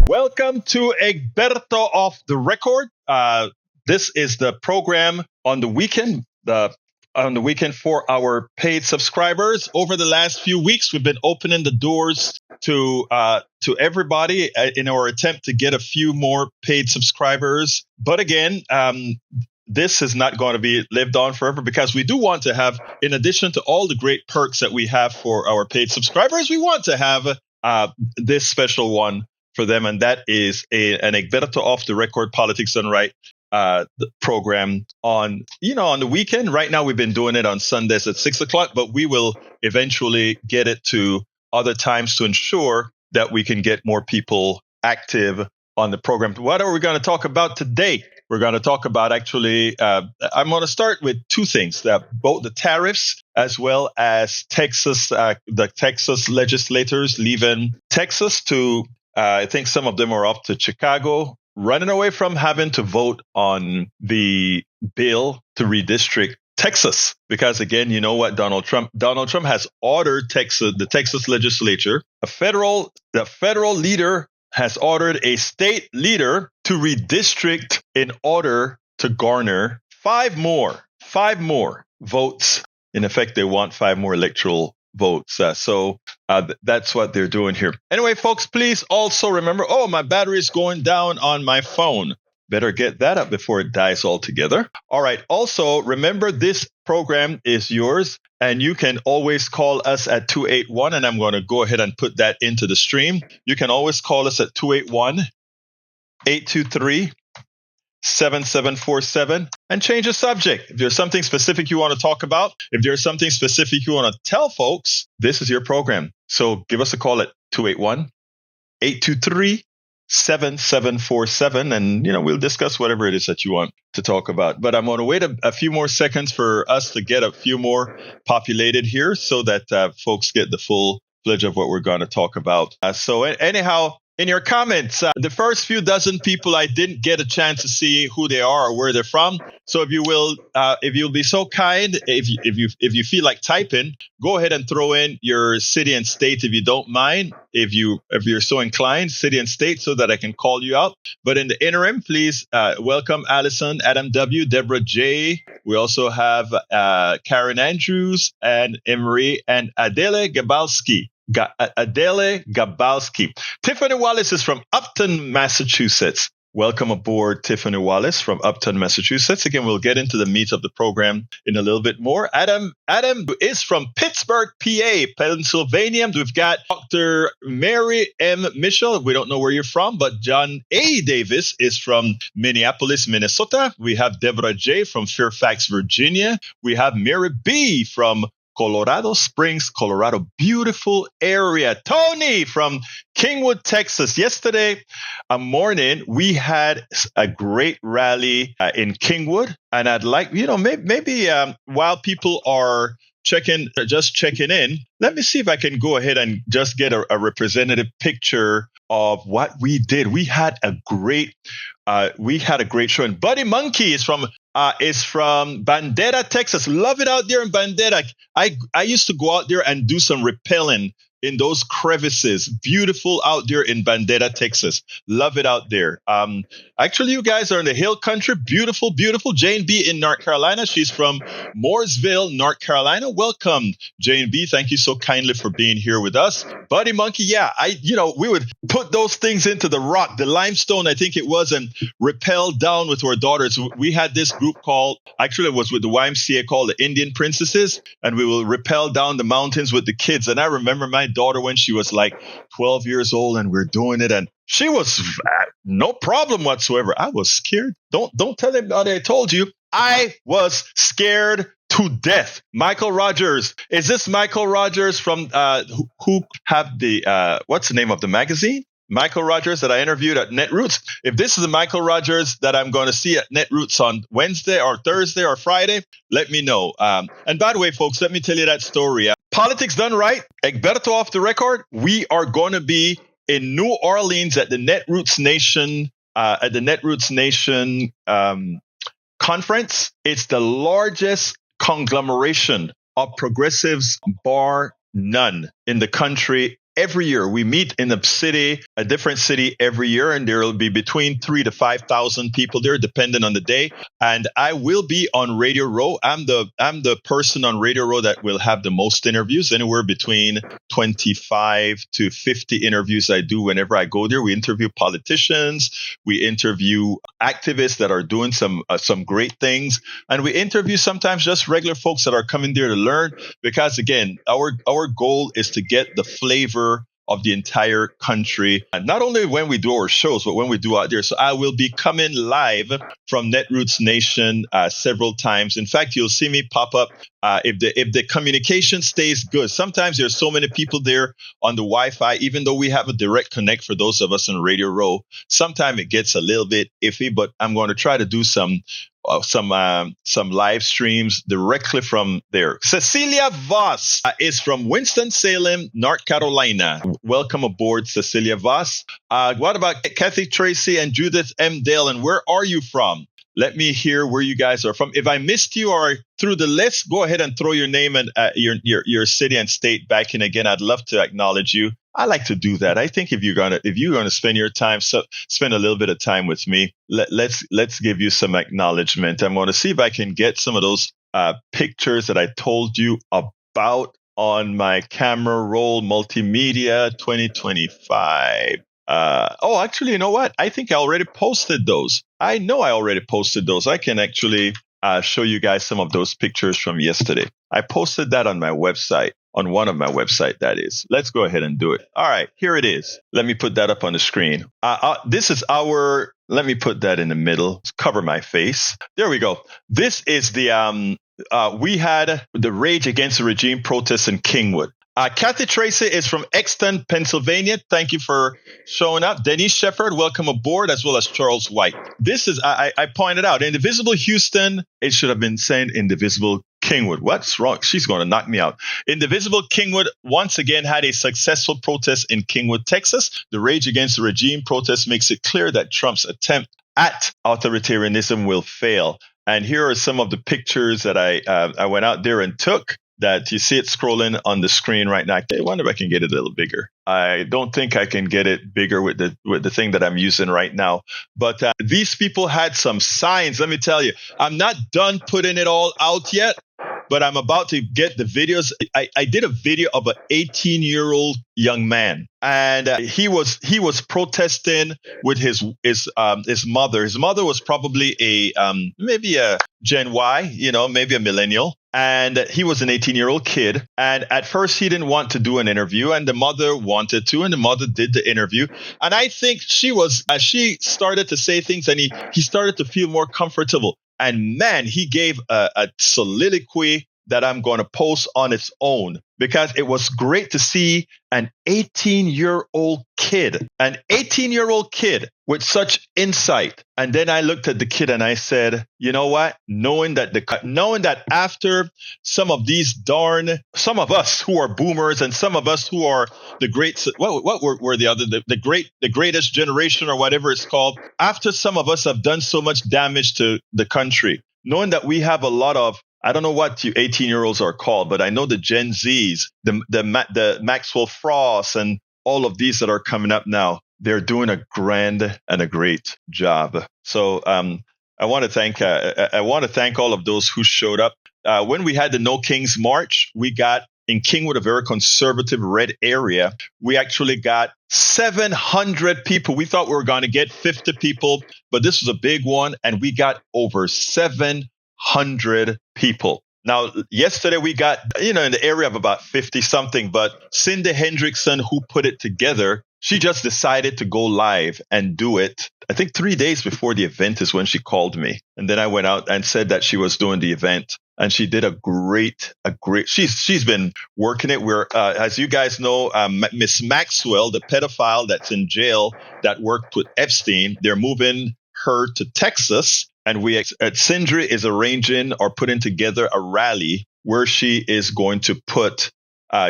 Welcome to Egberto off the record. This is the program on the weekend. On the weekend for our paid subscribers. Over the last few weeks, we've been opening the doors to everybody in our attempt to get a few more paid subscribers. But again, this is not going to be lived on forever because we do want to have, in addition to all the great perks that we have for our paid subscribers, we want to have this special one for them, and that is an Egberto off the record politics done right program on the weekend. Right now, we've been doing it on Sundays at 6:00, but we will eventually get it to other times to ensure that we can get more people active on the program. What are we going to talk about today? We're going to talk about I'm going to start with two things, both the tariffs as well as Texas, the Texas legislators leaving Texas to, I think some of them are up to Chicago, running away from having to vote on the bill to redistrict Texas. Because again, you know what, Donald Trump has ordered the Texas legislature, the federal leader has ordered a state leader to redistrict in order to garner five more votes. In effect, they want five more electoral votes. So that's what they're doing here. Anyway, folks, please also remember, my battery is going down on my phone. Better get that up before it dies altogether. All right. Also, remember, this program is yours, and you can always call us at 281, and I'm going to go ahead and put that into the stream. You can always call us at 281-823-7747 and change the subject. If there's something specific you want to talk about, if there's something specific you want to tell folks, this is your program. So give us a call at 281-823-7747, and we'll discuss whatever it is that you want to talk about. But I'm going to wait a few more seconds for us to get a few more populated here so that folks get the full fledge of what we're going to talk about. So anyhow, in your comments, the first few dozen people, I didn't get a chance to see who they are or where they're from. So if you'll be so kind, if you feel like typing, go ahead and throw in your city and state if you don't mind. If you're so inclined, city and state, so that I can call you out. But in the interim, please welcome Allison, Adam W, Deborah J. We also have Karen Andrews and Emery and Adele Gabalski. Tiffany Wallace is from Upton, Massachusetts. Welcome aboard, Tiffany Wallace from Upton, Massachusetts. Again, we'll get into the meat of the program in a little bit more. Adam is from Pittsburgh, PA, Pennsylvania. We've got Dr. Mary M. Mitchell. We don't know where you're from, but John A. Davis is from Minneapolis, Minnesota. We have Deborah J. from Fairfax, Virginia. We have Mary B. from Colorado Springs, Colorado. Beautiful area. Tony from Kingwood, Texas. Yesterday morning, we had a great rally in Kingwood. And I'd like, maybe while people are checking in, let me see if I can go ahead and just get a representative picture of what we did. We had a great show. And Buddy Monkey is from Bandera, Texas. Love it out there in Bandera. I used to go out there and do some rappelling in those crevices. Beautiful out there in Bandera, Texas. Love it out there. Actually, you guys are in the hill country. Beautiful, beautiful. Jane B in North Carolina. She's from Mooresville, North Carolina. Welcome, Jane B. Thank you so kindly for being here with us. Buddy Monkey, yeah, we would put those things into the rock, the limestone, I think it was, and rappel down with our daughters. We had this group it was with the YMCA, called the Indian Princesses, and we will rappel down the mountains with the kids. And I remember my daughter when she was like 12 years old, and we're doing it, and she was no problem whatsoever. I was scared. Don't tell anybody I told you. I was scared to death. Michael Rogers. Is this Michael Rogers from who have the what's the name of the magazine? Michael Rogers that I interviewed at Netroots. If this is the Michael Rogers that I'm going to see at Netroots on Wednesday or Thursday or Friday, let me know. And by the way, folks, let me tell you that story. Politics done right. Egberto off the record. We are going to be in New Orleans at the Netroots Nation conference. It's the largest conglomeration of progressives, bar none, in the country every year. We meet in a different city every year, and there will be between 3,000 to 5,000 people there, depending on the day. And I will be on Radio Row. I'm the person on Radio Row that will have the most interviews, anywhere between 25 to 50 interviews I do whenever I go there. We interview politicians, we interview activists that are doing some great things, and we interview sometimes just regular folks that are coming there to learn. Because again, our goal is to get the flavor of the entire country, and not only when we do our shows, but when we do out there. So I will be coming live from Netroots Nation several times. In fact, you'll see me pop up if the communication stays good. Sometimes there's so many people there on the Wi-Fi, even though we have a direct connect for those of us in Radio Row. Sometimes it gets a little bit iffy, but I'm going to try to do some live streams directly from there. Cecilia Voss is from Winston-Salem, North Carolina. Welcome aboard, Cecilia Voss. What about Kathy Tracy and Judith M. Dale? And where are you from? Let me hear where you guys are from. If I missed you or through the list, go ahead and throw your name and your city and state back in again. I'd love to acknowledge you. I like to do that. I think if you're gonna spend your time, spend a little bit of time with me, let's give you some acknowledgement. I'm going to see if I can get some of those pictures that I told you about on my camera roll multimedia 2025. Actually, you know what? I think I already posted those. I know I already posted those. I can actually show you guys some of those pictures from yesterday. I posted that on my website. On one of my website, that is. Let's go ahead and do it. All right, here it is. Let me put that up on the screen. This is let me put that in the middle, cover my face. There we go. This is we had the Rage Against the Regime protests in Kingwood. Kathy Tracy is from Exton, Pennsylvania. Thank you for showing up. Denise Shepard, welcome aboard, as well as Charles White. This is, I pointed out, Indivisible Houston. It should have been saying Indivisible Kingwood. What's wrong? She's going to knock me out. Indivisible Kingwood once again had a successful protest in Kingwood, Texas. The Rage Against the Regime protest makes it clear that Trump's attempt at authoritarianism will fail. And here are some of the pictures that I went out there and took. That you see it scrolling on the screen right now. I wonder if I can get it a little bigger. I don't think I can get it bigger with the thing that I'm using right now. But these people had some signs. Let me tell you, I'm not done putting it all out yet, but I'm about to get the videos. I did a video of an 18-year-old young man, and he was protesting with his mother. His mother was probably maybe a Gen Y, maybe a millennial. And he was an 18-year-old kid. And at first, he didn't want to do an interview, and the mother wanted to, and the mother did the interview. And I think she started to say things, and he started to feel more comfortable. And man, he gave a soliloquy that I'm going to post on its own, because it was great to see an 18-year-old kid with such insight. And then I looked at the kid and I said, you know what? Knowing that after some of us who are boomers and some of us who are the great, what were the greatest generation or whatever it's called, after some of us have done so much damage to the country, knowing that we have a lot of, I don't know what you 18-year-olds are called, but I know the Gen Zs, the Maxwell Frost, and all of these that are coming up now, they're doing a grand and a great job. So I want to thank all of those who showed up. When we had the No Kings March, we got in Kingwood, a very conservative red area. We actually got 700 people. We thought we were going to get 50 people, but this was a big one, and we got over 700 people. Now, yesterday we got, in the area of about 50 something, but Cindy Hendrickson, who put it together, she just decided to go live and do it. I think 3 days before the event is when she called me. And then I went out and said that she was doing the event. And she did a great, she's been working it. Where, as you guys know, Miss Maxwell, the pedophile that's in jail that worked with Epstein, they're moving her to Texas. And Sindri is arranging or putting together a rally where she is going to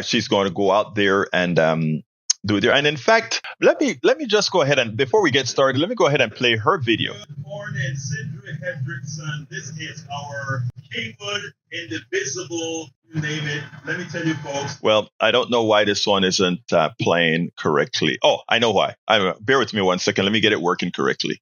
she's going to go out there and do it there. And in fact, let me just go ahead and, before we get started, let me go ahead and play her video. Good morning, Sindri Hendrickson. This is our Kingwood Indivisible name it. Let me tell you, folks. Well, I don't know why this one isn't playing correctly. Oh, I know why. Bear with me 1 second. Let me get it working correctly.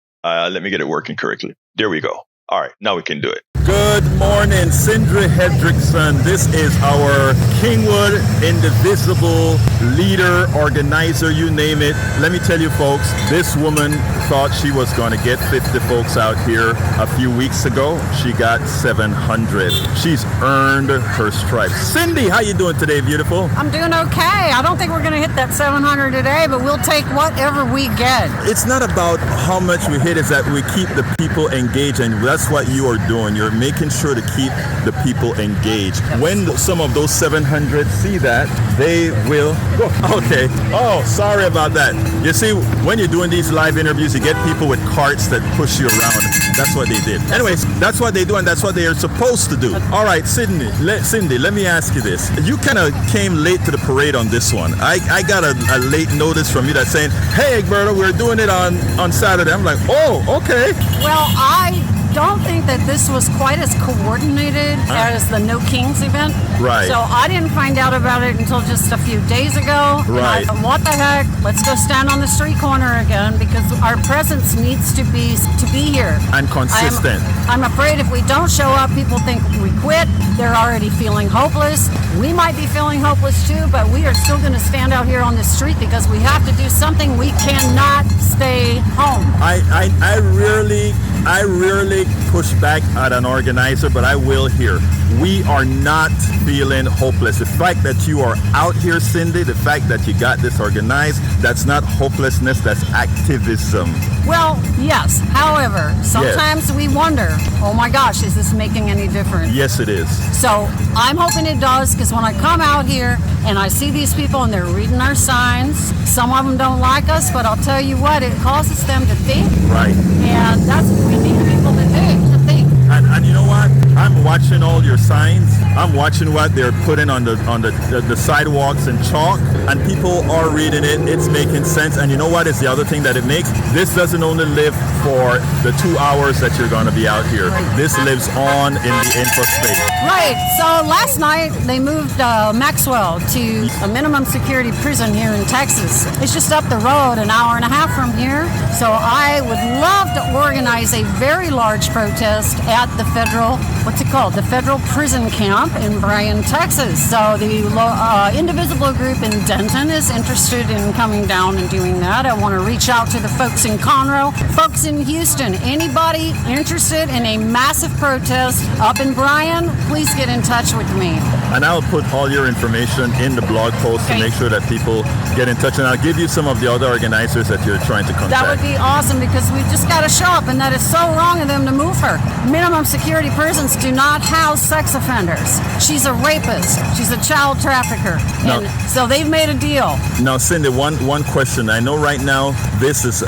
There we go. All right, now we can do it. Good morning, Sindri Hendrickson. This is our Kingwood Indivisible leader, organizer, you name it. Let me tell you, folks, this woman thought she was going to get 50 folks out here a few weeks ago. She got 700. She's earned her stripes. Cindy, how you doing today, beautiful? I'm doing okay. I don't think we're going to hit that 700 today, but we'll take whatever we get. It's not about how much we hit, it's that we keep the people engaged, and that's what you are doing. You're making sure to keep the people engaged. When some of those 700 see that, they will go. Okay. Oh, sorry about that. You see, when you're doing these live interviews, you get people with carts that push you around. That's what they did. Anyways, that's what they do, and that's what they are supposed to do. All right, Cindy, let me ask you this. You kind of came late to the parade on this one. I got a late notice from you that's saying, hey, Egberto, we're doing it on Saturday. I'm like, oh, okay. Well, I don't think that this was quite as coordinated as the No Kings event. Right. So I didn't find out about it until just a few days ago. Right. And I thought, what the heck? Let's go stand on the street corner again because our presence needs to be here. And consistent. I'm afraid if we don't show up, people think we quit. They're already feeling hopeless. We might be feeling hopeless too, but we are still going to stand out here on the street because we have to do something. We cannot stay home. I rarely push back at an organizer, but I will here. We are not feeling hopeless. The fact that you are out here, Cindy, the fact that you got this organized, that's not hopelessness, that's activism. Well, yes. However, sometimes we wonder, oh my gosh, is this making any difference? Yes, it is. So I'm hoping it does, because when I come out here and I see these people and they're reading our signs, some of them don't like us, but I'll tell you what, it causes them to think. Right. And that's what we need people to do, to think. And you know what? I'm watching all your signs. I'm watching what they're putting on the sidewalks in chalk, and people are reading it. It's making sense. And you know what is the other thing that it makes? This doesn't only live for the 2 hours that you're going to be out here. This lives on in the infospace. Right. So last night they moved Maxwell to a minimum security prison here in Texas. It's just up the road, an hour and a half from here. So I would love to organize a very large protest at the federal, the federal prison camp in Bryan, Texas. So the Indivisible group in Denton is interested in coming down and doing that. I want to reach out to the folks in Conroe, folks in Houston. Anybody interested in a massive protest up in Bryan, please get in touch with me. And I'll put all your information in the blog post to make sure that people get in touch. And I'll give you some of the other organizers that you're trying to contact. That would be awesome, because we've just got to show up, and that is so wrong of them to move her. Minimum security prisons do not house sex offenders. She's a rapist. She's a child trafficker. And so they've made a deal. Now, Cindy, one question. I know right now this is,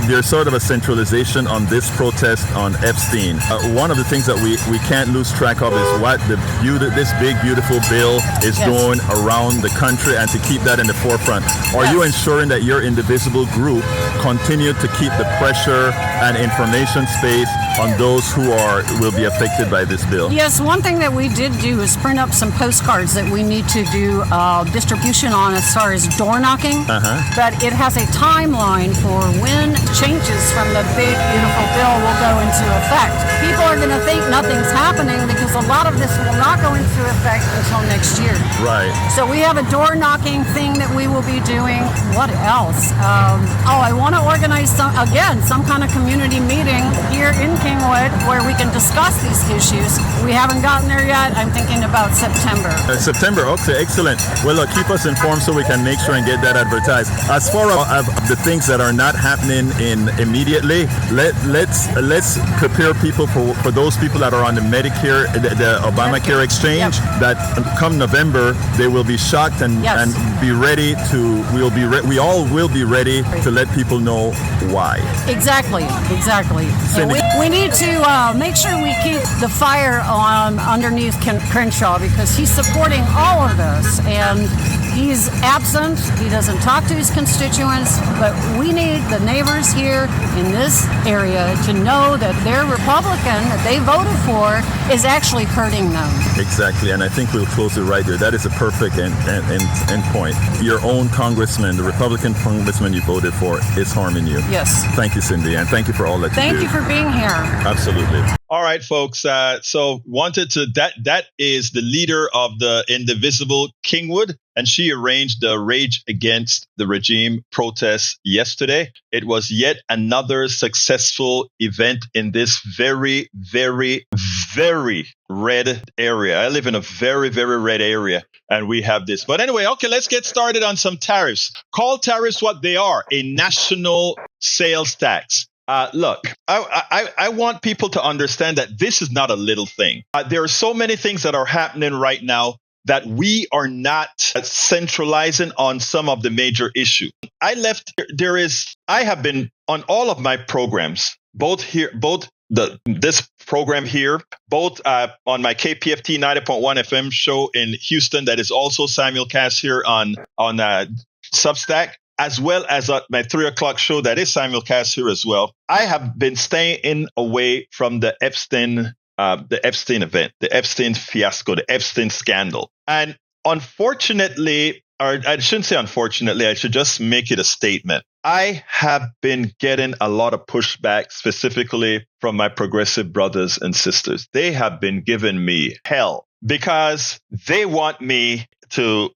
there's sort of a centralization on this protest on Epstein. One of the things that we can't lose track of is what this big, beautiful bill is doing around the country, and to keep that in the forefront. Are you ensuring that your Indivisible group continue to keep the pressure and information space on those who will be affected by this bill? Yes, one thing that we did do is print up some postcards that we need to do distribution on as far as door knocking. But it has a timeline for when changes from the big, beautiful bill will go into effect. People are going to think nothing's happening because a lot of this will not go into effect until next year. Right. So we have a door knocking thing that we will be doing. What else? I want to organize some kind of community meeting here in Kingwood where we can discuss these issues. We haven't gotten there yet. I'm thinking about September. September, okay, excellent. Well, look, keep us informed so we can make sure and get that advertised. As far as the things that are not happening immediately, let's prepare people for those people that are on the Medicare, the Obamacare exchange, that come November, they will be shocked and be ready to, we all will be ready to let people know why. Exactly. And we need to make sure we keep the fire on underneath Crenshaw, because he's supporting all of this, and He's absent. He doesn't talk to his constituents, but we need the neighbors here in this area to know that their Republican that they voted for is actually hurting them. Exactly, and I think we'll close it right there. That is a perfect end point. Your own congressman, the Republican congressman you voted for, is harming you. Yes. Thank you, Cindy, and thank you for all that you do. Thank you for being here. Absolutely. All right, folks. So wanted to that is the leader of the Indivisible, Kingwood, and she arranged the Rage Against the Regime protest yesterday. It was yet another successful event in this very, very, very red area. I live in a very, very red area, and we have this. But anyway, okay, let's get started on some tariffs. Call tariffs what they are, a national sales tax. Look, I want people to understand that this is not a little thing. There are so many things that are happening right now that we are not centralizing on some of the major issues. I have been on all of my programs, this program here, both on my KPFT 90.1 FM show in Houston, that is also simulcast here on Substack, as well as at my 3 o'clock show that is simulcast here as well. I have been staying away from the Epstein event, the Epstein fiasco, the Epstein scandal. And unfortunately, or I shouldn't say unfortunately, I should just make it a statement. I have been getting a lot of pushback, specifically from my progressive brothers and sisters. They have been giving me hell because they want me to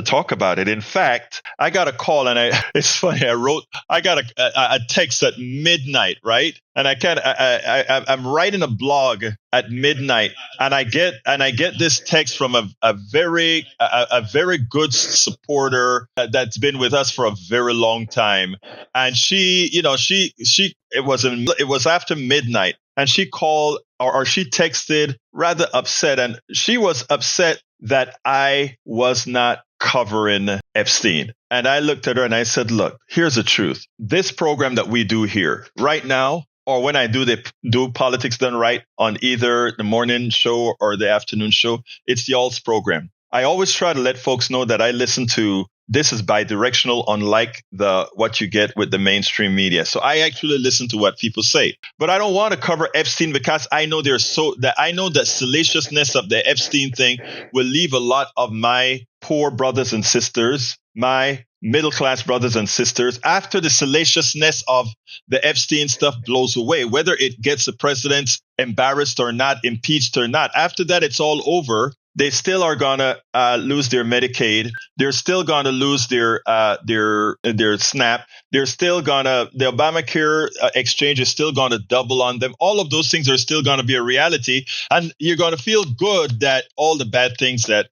talk about it. In fact, I got a call, and it's funny. I got a text at midnight, right? And I'm writing a blog at midnight, and I get this text from a very good supporter that's been with us for a very long time, and it was after midnight, and she called or she texted rather upset, and she was upset that I was not covering Epstein. And I looked at her and I said, look, here's the truth. This program that we do here right now, or when I do Politics Done Right on either the morning show or the afternoon show, it's the Alts program. I always try to let folks know that I listen to, this is bi-directional, unlike what you get with the mainstream media. So I actually listen to what people say. But I don't want to cover Epstein because I know that salaciousness of the Epstein thing will leave a lot of my poor brothers and sisters, my middle-class brothers and sisters, after the salaciousness of the Epstein stuff blows away, whether it gets the president embarrassed or not, impeached or not. After that, it's all over. They still are gonna lose their Medicaid. They're still gonna lose their SNAP. They're still the Obamacare exchange is still gonna double on them. All of those things are still gonna be a reality, and you're gonna feel good that all the bad things that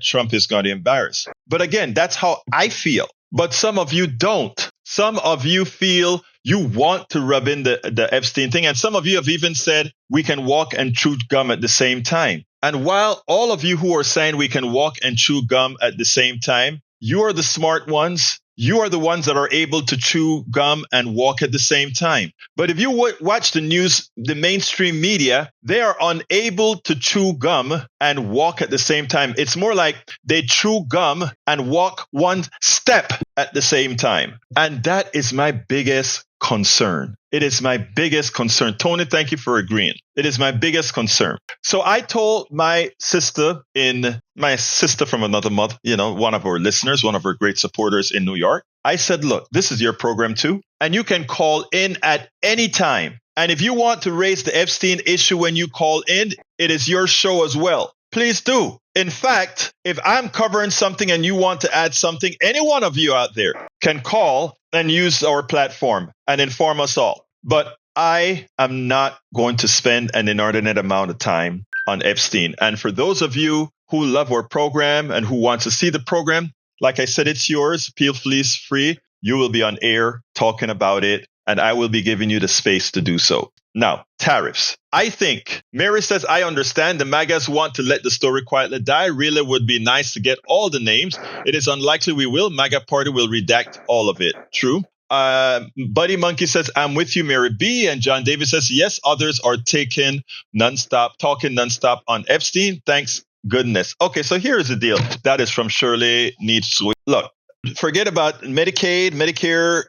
Trump is gonna embarrass. But again, that's how I feel. But some of you don't. Some of you feel you want to rub in the Epstein thing, and some of you have even said we can walk and chew gum at the same time. And while all of you who are saying we can walk and chew gum at the same time, you are the smart ones. You are the ones that are able to chew gum and walk at the same time. But if you watch the news, the mainstream media, they are unable to chew gum and walk at the same time. It's more like they chew gum and walk one step at the same time. And that is my biggest concern. It is my biggest concern. Tony, thank you for agreeing. It is my biggest concern. So I told my sister from another mother, one of our listeners, one of our great supporters in New York. I said, look, this is your program too, and you can call in at any time. And if you want to raise the Epstein issue when you call in, it is your show as well. Please do. In fact, if I'm covering something and you want to add something, any one of you out there can call and use our platform and inform us all. But I am not going to spend an inordinate amount of time on Epstein. And for those of you who love our program and who want to see the program, like I said, it's yours. Please free. You will be on air talking about it, and I will be giving you the space to do so. Now, tariffs. I think Mary says, I understand the MAGAs want to let the story quietly die. Really would be nice to get all the names. It is unlikely we will. MAGA party will redact all of it. True. Buddy Monkey says, I'm with you, Mary B. And John Davis says, yes, others are talking nonstop on Epstein. Thanks, goodness. Okay, so here's the deal. That is from Shirley Needs Sweet. Look, forget about Medicaid, Medicare,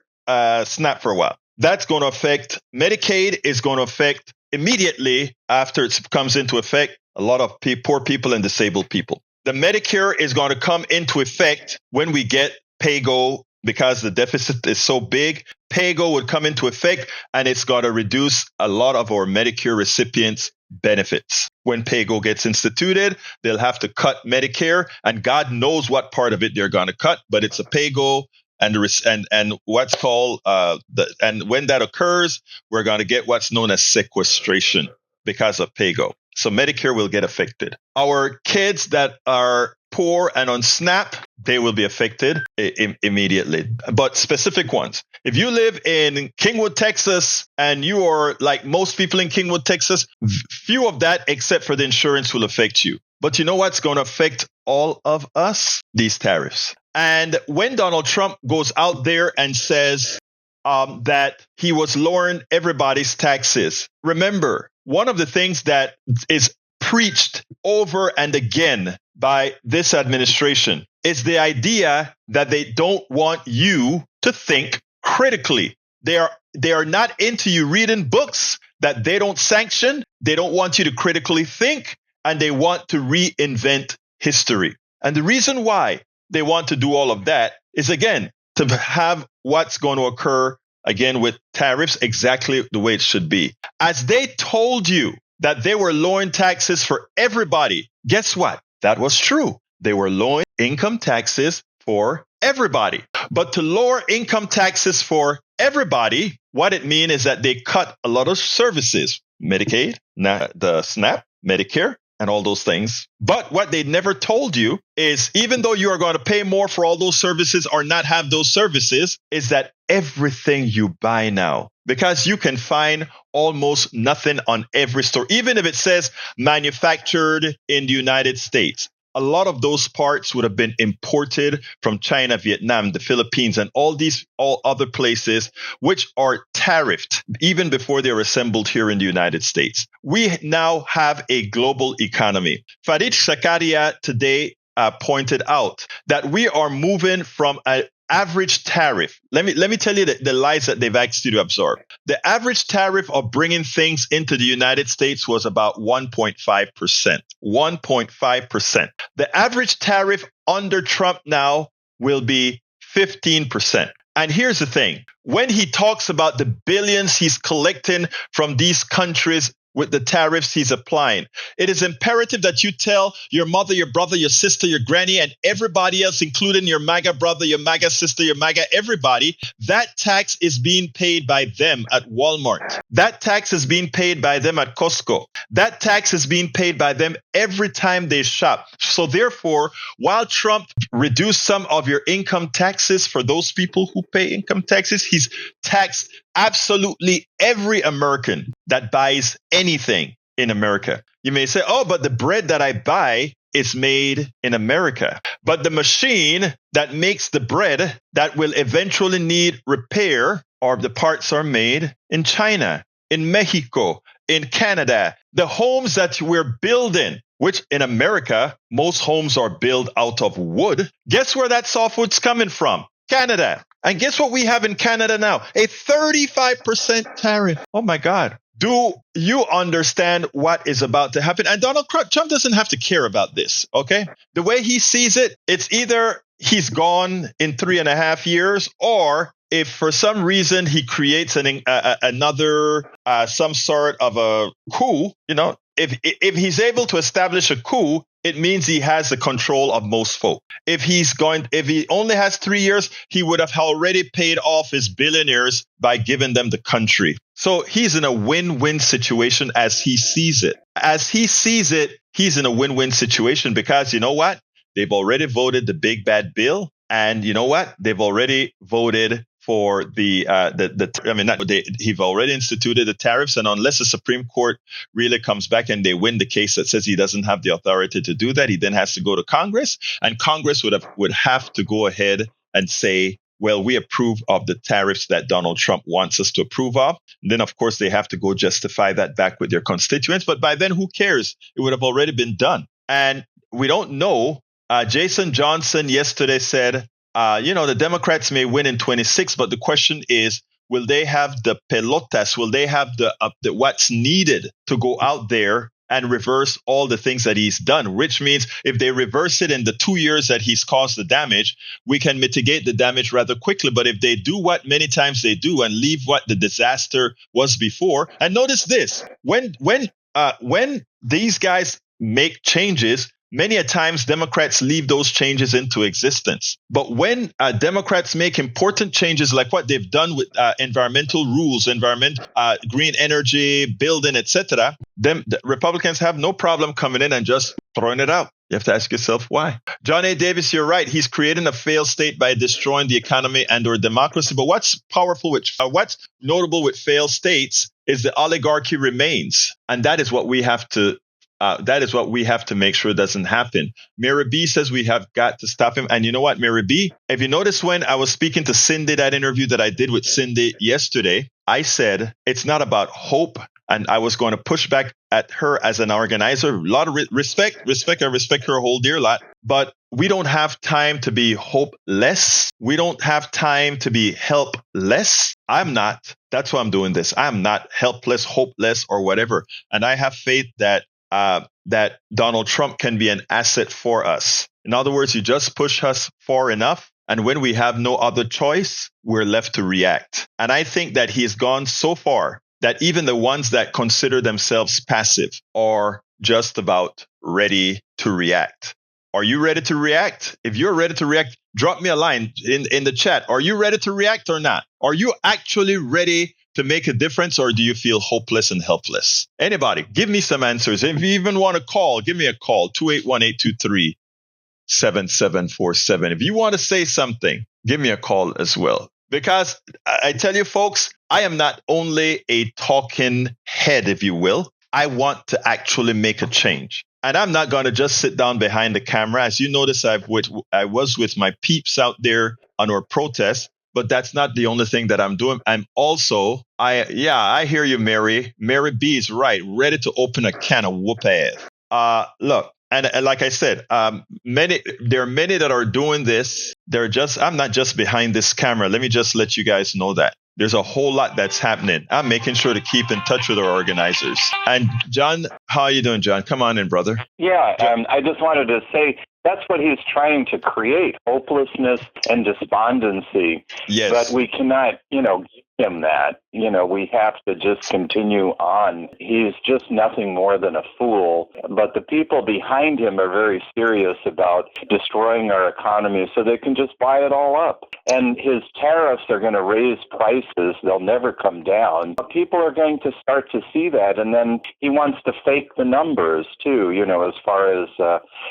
SNAP for a while. That's going to affect, Medicaid is going to affect immediately after it comes into effect a lot of poor people and disabled people. The Medicare is going to come into effect when we get PAYGO, because the deficit is so big. PAYGO would come into effect, and it's going to reduce a lot of our Medicare recipients' benefits. When PAYGO gets instituted, they'll have to cut Medicare, and God knows what part of it they're going to cut, but it's a PAYGO. And what's called and when that occurs, we're going to get what's known as sequestration because of PAYGO. So Medicare will get affected. Our kids that are poor and on SNAP, they will be affected immediately, but specific ones. If you live in Kingwood, Texas, and you are like most people in Kingwood, Texas, few of that, except for the insurance, will affect you. But you know what's going to affect all of us? These tariffs. And when Donald Trump goes out there and says that he was lowering everybody's taxes, remember, one of the things that is preached over and again by this administration is the idea that they don't want you to think critically. They are not into you reading books that they don't sanction. They don't want you to critically think, and they want to reinvent history. And the reason why they want to do all of that is, again, to have what's going to occur again with tariffs exactly the way it should be. As they told you that they were lowering taxes for everybody, guess what? That was true. They were lowering income taxes for everybody. But to lower income taxes for everybody, what it means is that they cut a lot of services, Medicaid, the SNAP, Medicare, and all those things. But what they never told you is, even though you are going to pay more for all those services or not have those services, is that everything you buy now, because you can find almost nothing on every store, even if it says manufactured in the United States. A lot of those parts would have been imported from China, Vietnam, the Philippines, and all other places, which are tariffed even before they were assembled here in the United States. We now have a global economy. Farid Shakaria today pointed out that we are moving from an average tariff. Let me tell you the lies that they've asked you to absorb. The average tariff of bringing things into the United States was about 1.5%. 1.5%. The average tariff under Trump now will be 15%. And here's the thing. When he talks about the billions he's collecting from these countries with the tariffs he's applying, it is imperative that you tell your mother, your brother, your sister, your granny, and everybody else, including your MAGA brother, your MAGA sister, your MAGA everybody, that tax is being paid by them at Walmart. That tax is being paid by them at Costco. That tax is being paid by them every time they shop. So therefore, while Trump reduced some of your income taxes for those people who pay income taxes, he's taxed absolutely every American that buys anything in America. You may say, oh, but the bread that I buy is made in America. But the machine that makes the bread that will eventually need repair, or the parts are made in China, in Mexico, in Canada. The homes that we're building, which in America, most homes are built out of wood. Guess where that softwood's coming from? Canada. And guess what we have in Canada now? A 35% tariff. Oh my God. Do you understand what is about to happen? And Donald Trump doesn't have to care about this, okay? The way he sees it, it's either he's gone in 3.5 years, or if for some reason he creates another some sort of a coup, if he's able to establish a coup, it means he has the control of most folk. If he only has 3 years, he would have already paid off his billionaires by giving them the country. So he's in a win-win situation as he sees it. As he sees it, he's in a win-win situation because you know what? They've already voted the big bad bill. And you know what? They've already voted for he've already instituted the tariffs. And unless the Supreme Court really comes back and they win the case that says he doesn't have the authority to do that, he then has to go to Congress, and Congress would have to go ahead and say, well, we approve of the tariffs that Donald Trump wants us to approve of. And then, of course, they have to go justify that back with their constituents. But by then, who cares? It would have already been done. And we don't know. Jason Johnson yesterday said, the Democrats may win in 26, but the question is, will they have the pelotas? Will they have the what's needed to go out there and reverse all the things that he's done? Which means if they reverse it in the 2 years that he's caused the damage, we can mitigate the damage rather quickly. But if they do what many times they do and leave what the disaster was before, and notice this, when these guys make changes, many a times Democrats leave those changes into existence. But when Democrats make important changes like what they've done with environmental rules, green energy, building, etc., the Republicans have no problem coming in and just throwing it out. You have to ask yourself why. John A. Davis, you're right. He's creating a failed state by destroying the economy and/or democracy. But what's notable with failed states is the oligarchy remains, and that is what we have to. Make sure doesn't happen. Mary B says we have got to stop him. And you know what, Mary B? If you notice when I was speaking to Cindy, that interview that I did with Cindy yesterday, I said it's not about hope. And I was going to push back at her as an organizer. A lot of respect. I respect her a whole dear lot. But we don't have time to be hopeless. We don't have time to be helpless. I'm not. That's why I'm doing this. I'm not helpless, hopeless, or whatever. And I have faith that Donald Trump can be an asset for us. In other words, you just push us far enough, and when we have no other choice, we're left to react. And I think that he has gone so far that even the ones that consider themselves passive are just about ready to react. Are you ready to react? If you're ready to react, drop me a line in the chat. Are you ready to react or not? Are you actually ready to make a difference, or do you feel hopeless and helpless? Anybody, give me some answers. If you even want to call, give me a call, 281-823-7747. If you want to say something, give me a call as well. Because I tell you, folks, I am not only a talking head, if you will. I want to actually make a change. And I'm not going to just sit down behind the camera. As you notice, I was with my peeps out there on our protest. But that's not the only thing that I'm doing. I'm also, I hear you, Mary. Mary B is right. Ready to open a can of whoop ass. Look, and like I said, there are many that are doing this. I'm not just behind this camera. Let me just let you guys know that. There's a whole lot that's happening. I'm making sure to keep in touch with our organizers. And John, how are you doing, John? Come on in, brother. Yeah, I just wanted to say, that's what he's trying to create, hopelessness and despondency. Yes. But we cannot, give him that. We have to just continue on. He's just nothing more than a fool. But the people behind him are very serious about destroying our economy so they can just buy it all up. And his tariffs are going to raise prices. They'll never come down. People are going to start to see that. And then he wants to fake the numbers, too, as far as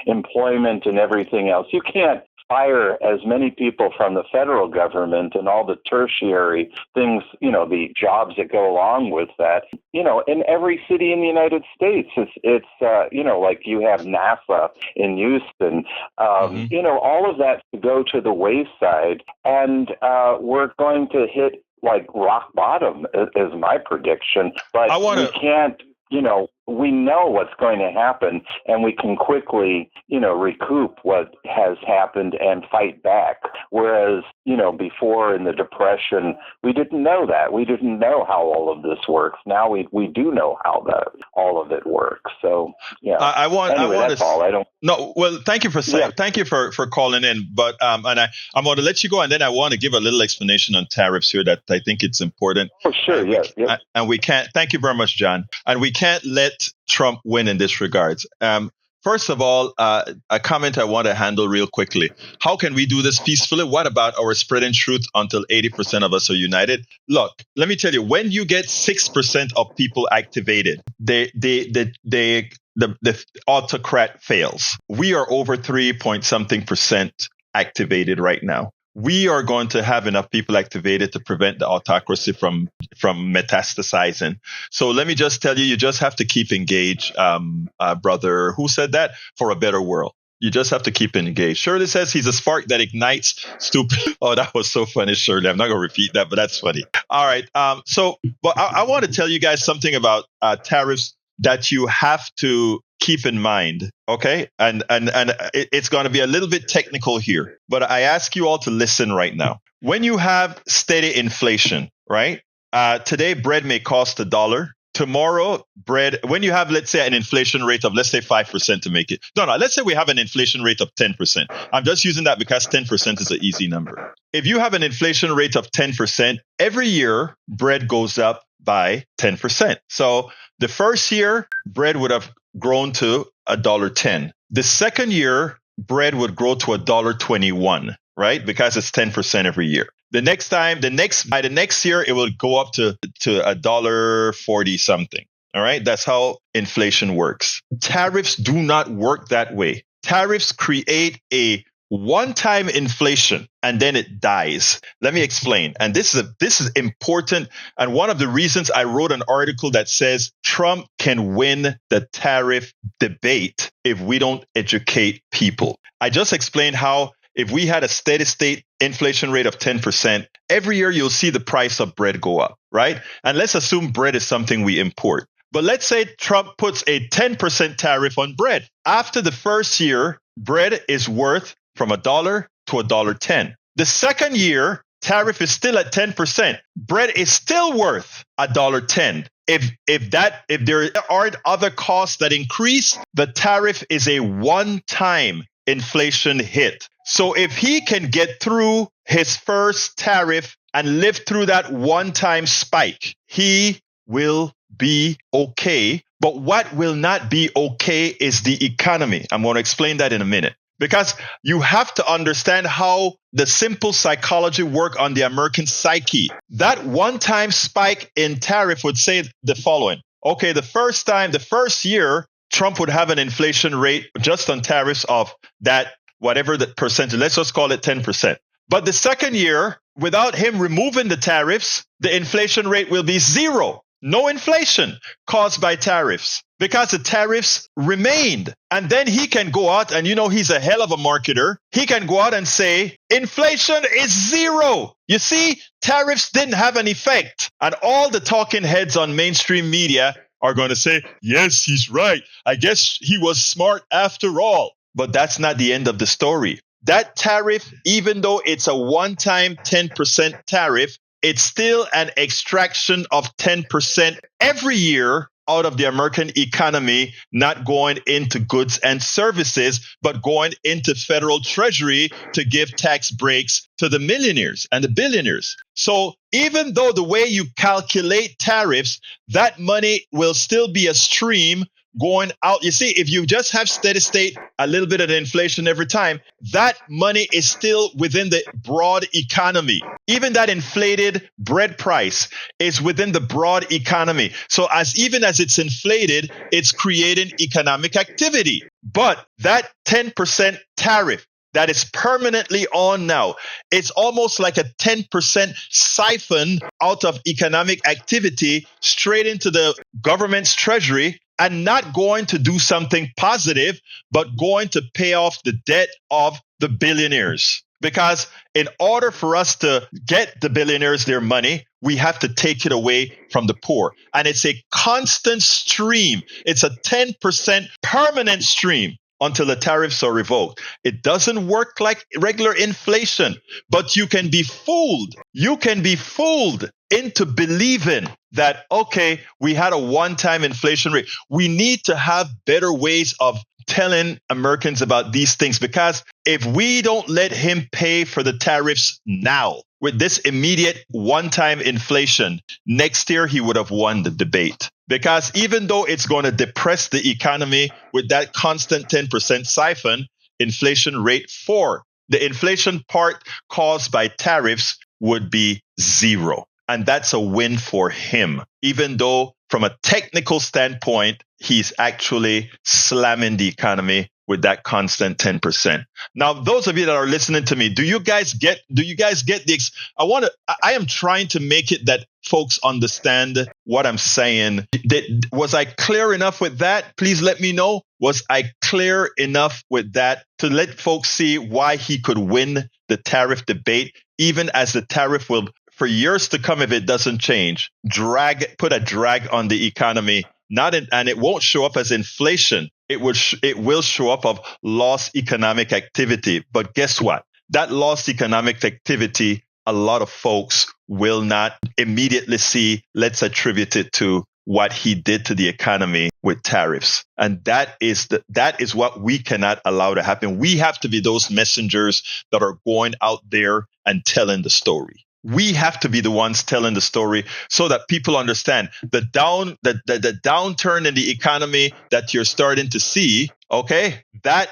employment and everything else. You can't fire as many people from the federal government and all the tertiary things, the jobs that go along with that, in every city in the United States. It's like you have NASA in Houston, all of that to go to the wayside. And we're going to hit like rock bottom is my prediction. But we can't, we know what's going to happen, and we can quickly, recoup what has happened and fight back. Whereas, before in the Depression, we didn't know that. We didn't know how all of this works. Now we do know how all of it works. So, yeah. That's all. I don't. No, well, thank you for saying. Yeah. Thank you for calling in. But I'm going to let you go, and then I want to give a little explanation on tariffs here that I think it's important. Oh, sure. Yes. And we can't. Thank you very much, John. And we can't let Trump win in this regards. First of all, a comment I want to handle real quickly. How can we do this peacefully? What about our spreading truth until 80% of us are united? Look, let me tell you, when you get 6% of people activated, the autocrat fails. We are over 3-point-something% activated right now. We are going to have enough people activated to prevent the autocracy from metastasizing. So let me just tell you, you just have to keep engaged, brother. Who said that? For a better world. You just have to keep engaged. Shirley says he's a spark that ignites stupid. Oh, that was so funny, Shirley. I'm not going to repeat that, but that's funny. All right. But I want to tell you guys something about tariffs that you have to keep in mind, okay? And it's going to be a little bit technical here, but I ask you all to listen right now. When you have steady inflation, right? Today, bread may cost $1. Tomorrow, bread, when you have, let's say, an inflation rate of, let's say, 5% to make it. No, let's say we have an inflation rate of 10%. I'm just using that because 10% is an easy number. If you have an inflation rate of 10%, every year, bread goes up by 10%. So the first year, bread would have grown to $1.10. The second year, bread would grow to $1.21, right? Because it's 10% every year. By the next year, it will go up to $1.40 something. All right. That's how inflation works. Tariffs do not work that way. Tariffs create a one-time inflation and then it dies. Let me explain. And this is important. And one of the reasons I wrote an article that says Trump can win the tariff debate if we don't educate people. I just explained how if we had a steady state inflation rate of 10%, every year you'll see the price of bread go up, right? And let's assume bread is something we import. But let's say Trump puts a 10% tariff on bread. After the first year, bread is worth from $1 to $1.10. The second year, tariff is still at 10%. Bread is still worth $1.10. If there aren't other costs that increase, the tariff is a one-time inflation hit. So if he can get through his first tariff and live through that one-time spike, he will be okay. But what will not be okay is the economy. I'm going to explain that in a minute. Because you have to understand how the simple psychology work on the American psyche. That one-time spike in tariff would say the following. Okay, the first year, Trump would have an inflation rate just on tariffs of that, whatever the percentage, let's just call it 10%. But the second year, without him removing the tariffs, the inflation rate will be zero. No inflation caused by tariffs because the tariffs remained. And then he can go out and, he's a hell of a marketer. He can go out and say, inflation is zero. You see, tariffs didn't have an effect. And all the talking heads on mainstream media are going to say, yes, he's right. I guess he was smart after all. But that's not the end of the story. That tariff, even though it's a one-time 10% tariff, it's still an extraction of 10% every year out of the American economy, not going into goods and services, but going into federal treasury to give tax breaks to the millionaires and the billionaires. So even though the way you calculate tariffs, that money will still be a stream going out. You see, if you just have steady state, a little bit of inflation every time, that money is still within the broad economy. Even that inflated bread price is within the broad economy. So even as it's inflated, it's creating economic activity. But that 10% tariff that is permanently on now, it's almost like a 10% siphon out of economic activity straight into the government's treasury, and not going to do something positive, but going to pay off the debt of the billionaires. Because in order for us to get the billionaires their money, we have to take it away from the poor. And it's a constant stream. It's a 10% permanent stream until the tariffs are revoked. It doesn't work like regular inflation, but you can be fooled. You can be fooled into believing that, okay, we had a one-time inflation rate. We need to have better ways of telling Americans about these things, because if we don't let him pay for the tariffs now with this immediate one-time inflation, next year he would have won the debate. Because even though it's going to depress the economy with that constant 10% siphon, inflation rate 4, the inflation part caused by tariffs would be 0. And that's a win for him, even though from a technical standpoint, he's actually slamming the economy with that constant 10%. Now, those of you that are listening to me, do you guys get the, I am trying to make it that folks understand what I'm saying. Was I clear enough with that? Please let me know. Was I clear enough with that to let folks see why he could win the tariff debate, even as the tariff will, for years to come, if it doesn't change, put a drag on the economy, and it won't show up as inflation, it will show up of lost economic activity. But guess what? That lost economic activity, a lot of folks will not immediately see. Let's attribute it to what he did to the economy with tariffs. And that is what we cannot allow to happen. We have to be those messengers that are going out there and telling the story. We have to be the ones telling the story so that people understand the downturn in the economy that you're starting to see. Okay, that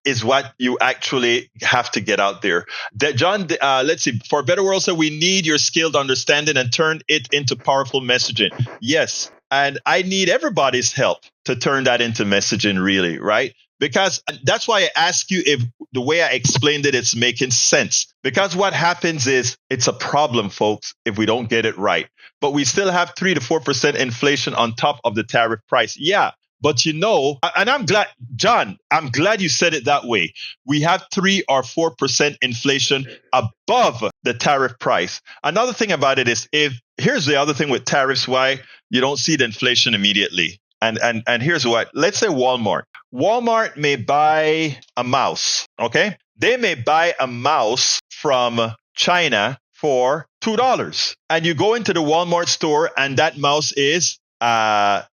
is what you actually have to get out there. John, let's see. For a better world, so we need your skilled understanding and turn it into powerful messaging. Yes, and I need everybody's help to turn that into messaging, really, right? Because that's why I ask you if the way I explained it, it's making sense. Because what happens is it's a problem, folks, if we don't get it right. But we still have 3 to 4% inflation on top of the tariff price. Yeah. But and I'm glad, John, I'm glad you said it that way. We have 3 or 4% inflation above the tariff price. Another thing about it is here's the other thing with tariffs, why you don't see the inflation immediately. And here's what, let's say Walmart. Walmart may buy a mouse, okay? They may buy a mouse from China for $2. And you go into the Walmart store and that mouse is $9.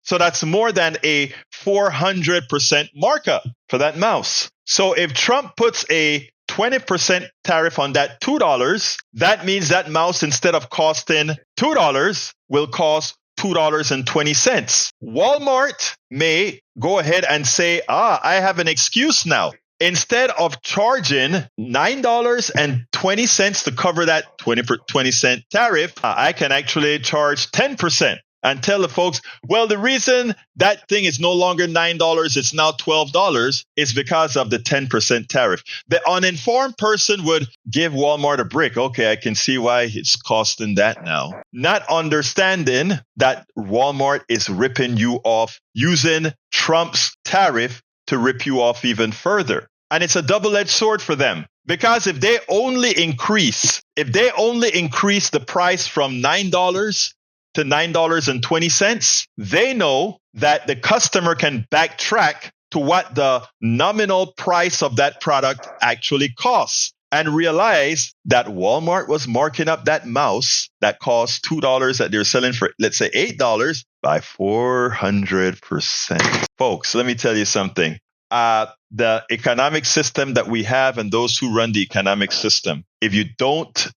So that's more than a 400% markup for that mouse. So if Trump puts a 20% tariff on that $2, that means that mouse, instead of costing $2, will cost $2.20. Walmart may go ahead and say, I have an excuse now. Instead of charging $9.20 to cover that 20% tariff, I can actually charge 10%. And tell the folks, well, the reason that thing is no longer $9, it's now $12, is because of the 10% tariff. The uninformed person would give Walmart a brick. Okay, I can see why it's costing that now. Not understanding that Walmart is ripping you off using Trump's tariff to rip you off even further. And it's a double-edged sword for them. Because if they only increase the price from $9 to $9.20, they know that the customer can backtrack to what the nominal price of that product actually costs and realize that Walmart was marking up that mouse that costs $2 that they're selling for, let's say, $8 by 400%. Folks, let me tell you something. The economic system that we have and those who run the economic system, if you don't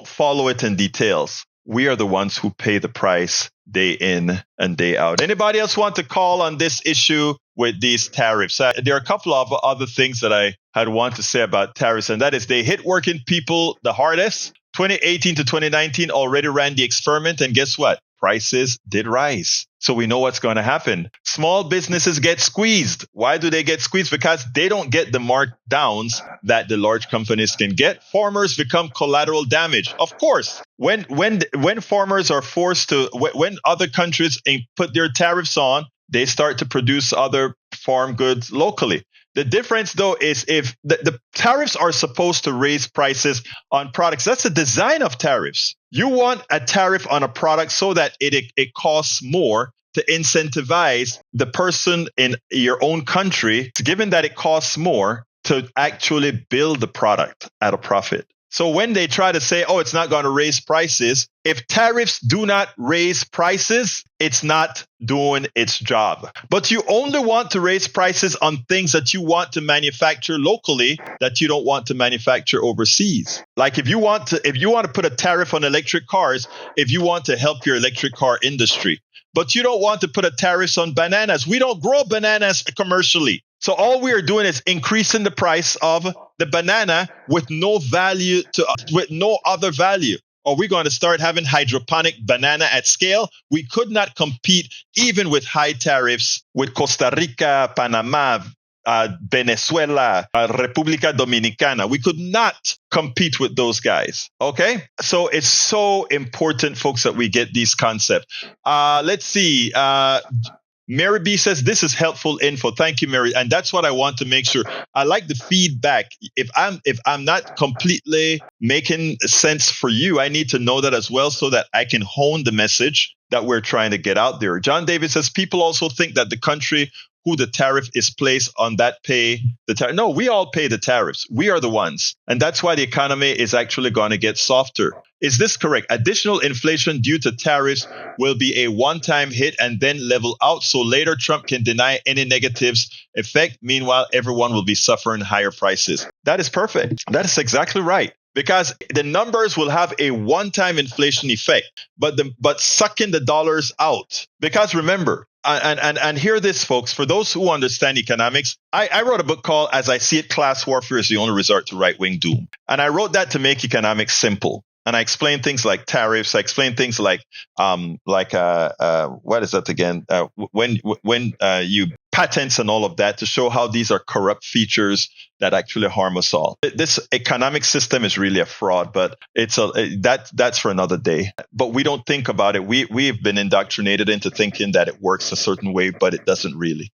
follow it in details, we are the ones who pay the price day in and day out. Anybody else want to call on this issue with these tariffs? There are a couple of other things that I had want to say about tariffs, and that is they hit working people the hardest. 2018 to 2019 already ran the experiment, and guess what? Prices did rise. So we know what's going to happen. Small businesses get squeezed. Why do they get squeezed? Because they don't get the markdowns that the large companies can get. Farmers become collateral damage. Of course, when farmers are forced to, when other countries put their tariffs on, they start to produce other farm goods locally. The difference, though, is if the tariffs are supposed to raise prices on products. That's the design of tariffs. You want a tariff on a product so that it costs more to incentivize the person in your own country, given that it costs more, to actually build the product at a profit. So when they try to say, it's not going to raise prices, if tariffs do not raise prices, it's not doing its job. But you only want to raise prices on things that you want to manufacture locally that you don't want to manufacture overseas. Like if you want to put a tariff on electric cars, if you want to help your electric car industry, but you don't want to put a tariff on bananas. We don't grow bananas commercially. So all we are doing is increasing the price of the banana with no other value. Are we going to start having hydroponic banana at scale? We could not compete even with high tariffs with Costa Rica, Panama, Venezuela, República Dominicana. We could not compete with those guys. Okay? So it's so important, folks, that we get these concepts. Let's see. Mary B says, this is helpful info. Thank you, Mary. And that's what I want to make sure. I like the feedback. If I'm not completely making sense for you, I need to know that as well so that I can hone the message that we're trying to get out there. John David says people also think that the country who the tariff is placed on that pay the tariff. No, we all pay the tariffs. We are the ones. And that's why the economy is actually going to get softer. Is this correct? Additional inflation due to tariffs will be a one-time hit and then level out. So later Trump can deny any negatives effect. Meanwhile, everyone will be suffering higher prices. That is perfect. That is exactly right. Because the numbers will have a one-time inflation effect, but sucking the dollars out. Because remember, and hear this, folks, for those who understand economics, I wrote a book called As I See It, Class Warfare is the Only Resort to Right-Wing Doom. And I wrote that to make economics simple. And I explained things like tariffs. I explained things like what is that again? When you patents and all of that to show how these are corrupt features that actually harm us all. This economic system is really a fraud, but that's for another day. But we don't think about it. We've been indoctrinated into thinking that it works a certain way, but it doesn't really.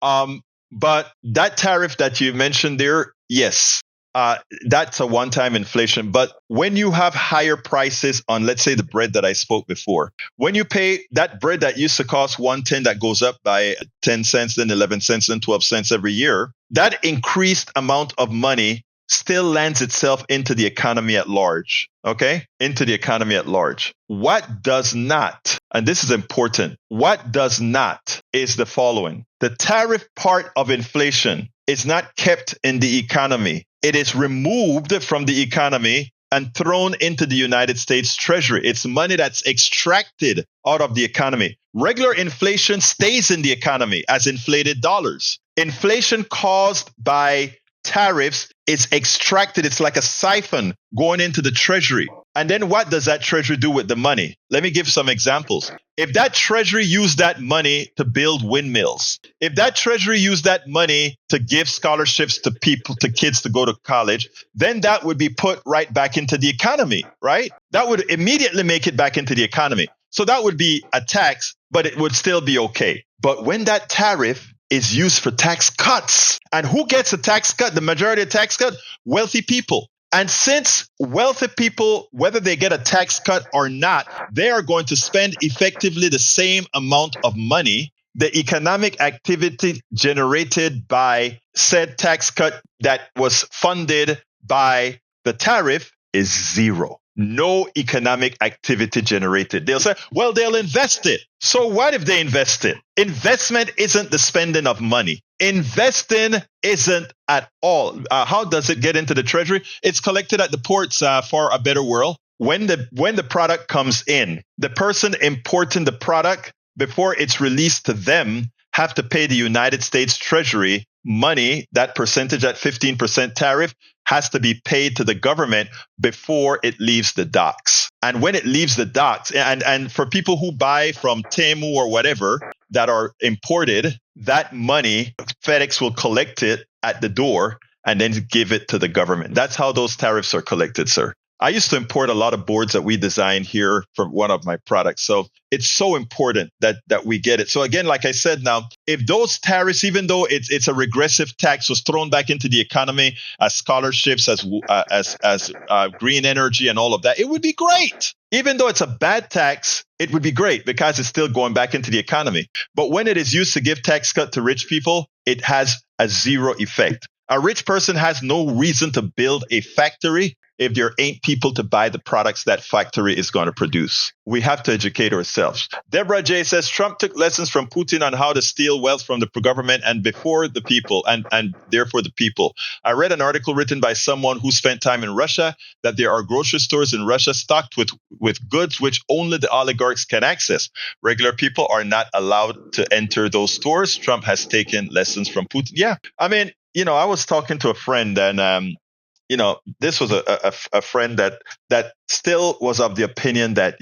But that tariff that you mentioned there, yes. That's a one-time inflation. But when you have higher prices on, let's say, the bread that I spoke before, when you pay that bread that used to cost $1.10 that goes up by 10 cents, then 11 cents, then 12 cents every year, that increased amount of money still lands itself into the economy at large. Okay? Into the economy at large. What does not, and this is important, what does not is the following. The tariff part of inflation is not kept in the economy. It is removed from the economy and thrown into the United States Treasury. It's money that's extracted out of the economy. Regular inflation stays in the economy as inflated dollars. Inflation caused by tariffs is extracted. It's like a siphon going into the Treasury. And then what does that Treasury do with the money? Let me give some examples. If that Treasury used that money to build windmills, if that Treasury used that money to give scholarships to people, to kids to go to college, then that would be put right back into the economy, right? That would immediately make it back into the economy. So that would be a tax, but it would still be okay. But when that tariff is used for tax cuts, and who gets a tax cut? The majority of tax cut? Wealthy people. And since wealthy people, whether they get a tax cut or not, they are going to spend effectively the same amount of money. The economic activity generated by said tax cut that was funded by the tariff is zero. No economic activity generated. They'll say, well, they'll invest it. So what if they invest it? Investment isn't the spending of money. Investing isn't at all. How does it get into the Treasury? It's collected at the ports for a better world. When the product comes in, the person importing the product, before it's released to them, have to pay the United States Treasury money. That percentage, that 15% tariff, has to be paid to the government before it leaves the docks. And when it leaves the docks, and for people who buy from Temu or whatever that are imported, that money, FedEx will collect it at the door and then give it to the government. That's how those tariffs are collected, sir. I used to import a lot of boards that we design here from one of my products. So it's so important that we get it. So again, like I said now, if those tariffs, even though it's a regressive tax, was thrown back into the economy as scholarships, as green energy and all of that, it would be great. Even though it's a bad tax, it would be great because it's still going back into the economy. But when it is used to give tax cut to rich people, it has a zero effect. A rich person has no reason to build a factory if there ain't people to buy the products that factory is going to produce. We have to educate ourselves. Deborah J says Trump took lessons from Putin on how to steal wealth from the government and before the people and therefore the people. I read an article written by someone who spent time in Russia that there are grocery stores in Russia stocked with goods which only the oligarchs can access. Regular people are not allowed to enter those stores. Trump has taken lessons from Putin. Yeah, I mean, I was talking to a friend and this was a friend that still was of the opinion that,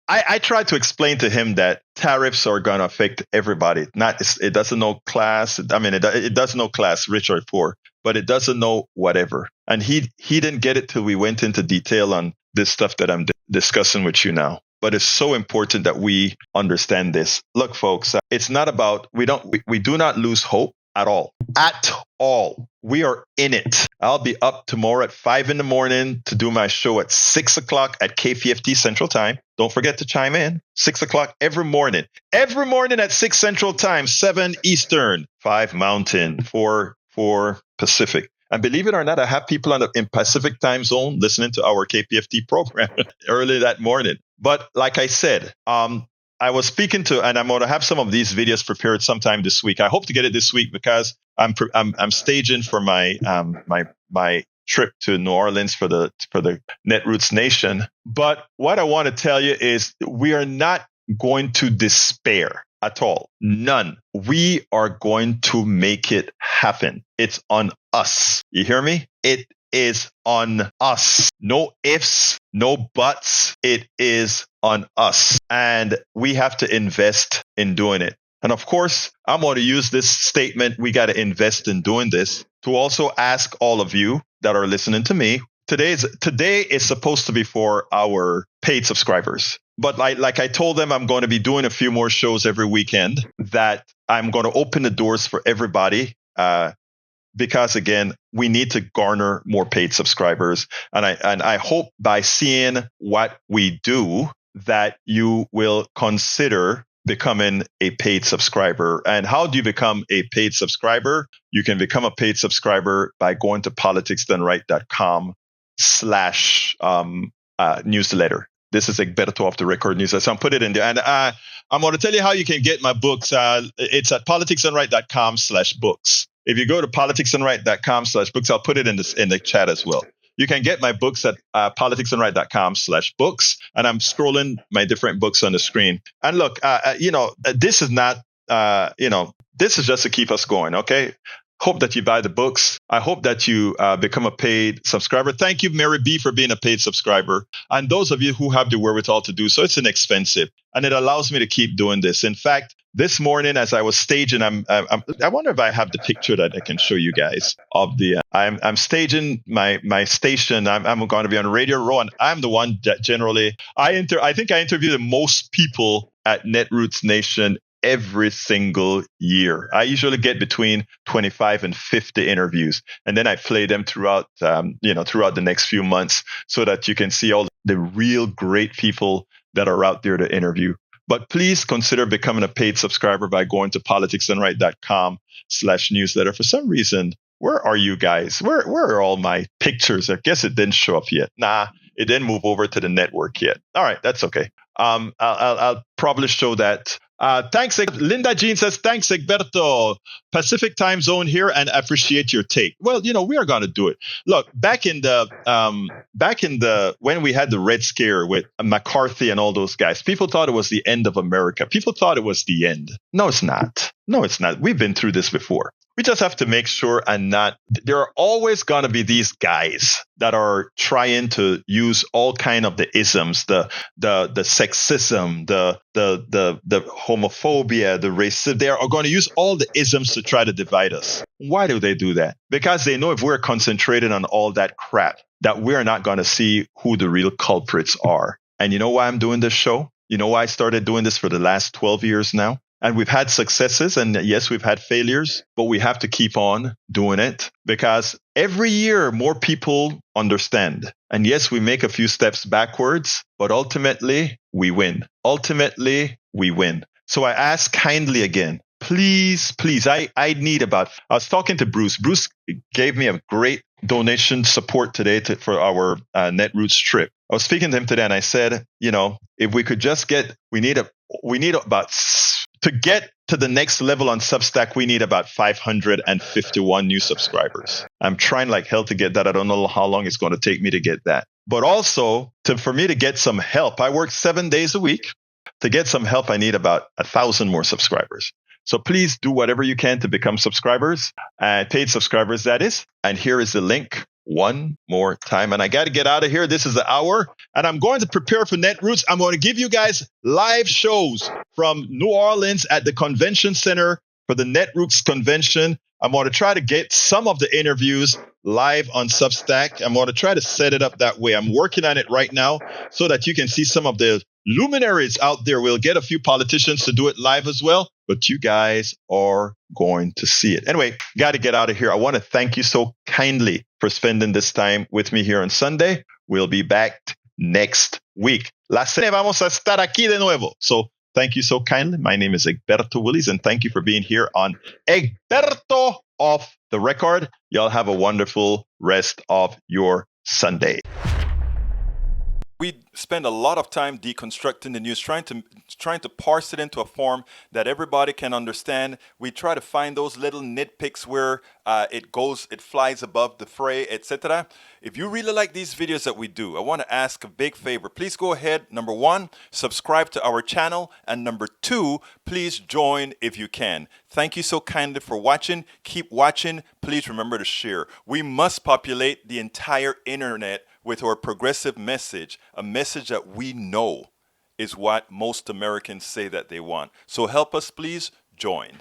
I tried to explain to him that tariffs are going to affect everybody. It doesn't know class. I mean, it does know class, rich or poor, but it doesn't know whatever. And he didn't get it till we went into detail on this stuff that I'm discussing with you now. But it's so important that we understand this. Look, folks, it's not about, we do not lose hope at all. At all. We are in it. I'll be up tomorrow at 5 in the morning to do my show at 6 o'clock at KPFT Central Time. Don't forget to chime in. 6 o'clock every morning. Every morning at 6 Central Time, 7 Eastern, 5 Mountain, 4 Pacific. And believe it or not, I have people in Pacific time zone listening to our KPFT program early that morning. But like I said, I was speaking to, and I'm going to have some of these videos prepared sometime this week. I hope to get it this week because I'm staging for my my trip to New Orleans for the Netroots Nation. But what I want to tell you is we are not going to despair at all. None. We are going to make it happen. It's on us. You hear me? It is on us. No ifs, no buts. It is on us. And we have to invest in doing it. And of course, I'm going to use this statement, we got to invest in doing this, to also ask all of you that are listening to me. Today is supposed to be for our paid subscribers. But like I told them, I'm going to be doing a few more shows every weekend that I'm going to open the doors for everybody. Because again, we need to garner more paid subscribers. And I hope by seeing what we do that you will consider becoming a paid subscriber. And how do you become a paid subscriber? You can become a paid subscriber by going to politicsdoneright.com/newsletter. This is Egberto of the Record Newsletter. So I'll put it in there. And I'm going to tell you how you can get my books. It's at politicsdoneright.com/books. If you go to politicsdoneright.com/books, I'll put it in the chat as well. You can get my books at politicsdoneright.com/books. And I'm scrolling my different books on the screen. And look, this is not, this is just to keep us going. Okay. Hope that you buy the books. I hope that you become a paid subscriber. Thank you, Mary B, for being a paid subscriber. And those of you who have the wherewithal to do so, it's inexpensive. And it allows me to keep doing this. In fact, this morning, as I was staging, I wonder if I have the picture that I can show you guys of the. I'm staging my station. I'm going to be on Radio Row, and I'm the one that generally I think I interview the most people at Netroots Nation every single year. I usually get between 25 and 50 interviews, and then I play them throughout the next few months so that you can see all the real great people that are out there to interview. But please consider becoming a paid subscriber by going to politicsdoneright.com/newsletter. For some reason, where are you guys? Where are all my pictures? I guess it didn't show up yet. Nah, it didn't move over to the network yet. All right, that's okay. I'll probably show that. Thanks, Linda Jean says, thanks, Egberto. Pacific time zone here, and appreciate your take. Well, we are going to do it. Look, back in the when we had the Red Scare with McCarthy and all those guys, people thought it was the end of America. People thought it was the end. No, it's not. No, it's not. We've been through this before. We just have to make sure there are always going to be these guys that are trying to use all kind of the isms, the sexism, the homophobia, the racism. They are going to use all the isms to try to divide us. Why do they do that? Because they know if we're concentrated on all that crap, that we're not going to see who the real culprits are. And you know why I'm doing this show? You know why I started doing this for the last 12 years now? And we've had successes, and yes, we've had failures, but we have to keep on doing it because every year more people understand. And yes, we make a few steps backwards, but ultimately we win. Ultimately we win. So I ask kindly again, please, I was talking to Bruce. Bruce gave me a great donation support today for our Netroots trip. I was speaking to him today and I said, if we could just to get to the next level on Substack, we need about 551 new subscribers. I'm trying like hell to get that. I don't know how long it's going to take me to get that. But also, for me to get some help, I work 7 days a week. To get some help, I need about 1,000 more subscribers. So please do whatever you can to become subscribers, paid subscribers, that is. And here is the link one more time. And I got to get out of here. This is the hour. And I'm going to prepare for Netroots. I'm going to give you guys live shows from New Orleans at the convention center for the Netroots convention. I'm going to try to get some of the interviews live on Substack. I'm going to try to set it up that way. I'm working on it right now so that you can see some of the luminaries out there. We'll get a few politicians to do it live as well, but you guys are going to see it. Anyway, got to get out of here. I want to thank you so kindly for spending this time with me here on Sunday. We'll be back next week. La semana vamos a estar aquí de nuevo. So thank you so kindly. My name is Egberto Willies, and thank you for being here on Egberto Off the Record. Y'all have a wonderful rest of your Sunday. We spend a lot of time deconstructing the news, trying to parse it into a form that everybody can understand. We try to find those little nitpicks where it flies above the fray, etc. If you really like these videos that we do, I want to ask a big favor. Please go ahead. Number 1, subscribe to our channel. And number 2, please join if you can. Thank you so kindly for watching. Keep watching. Please remember to share. We must populate the entire internet with our progressive message, a message that we know is what most Americans say that they want. So help us, please join.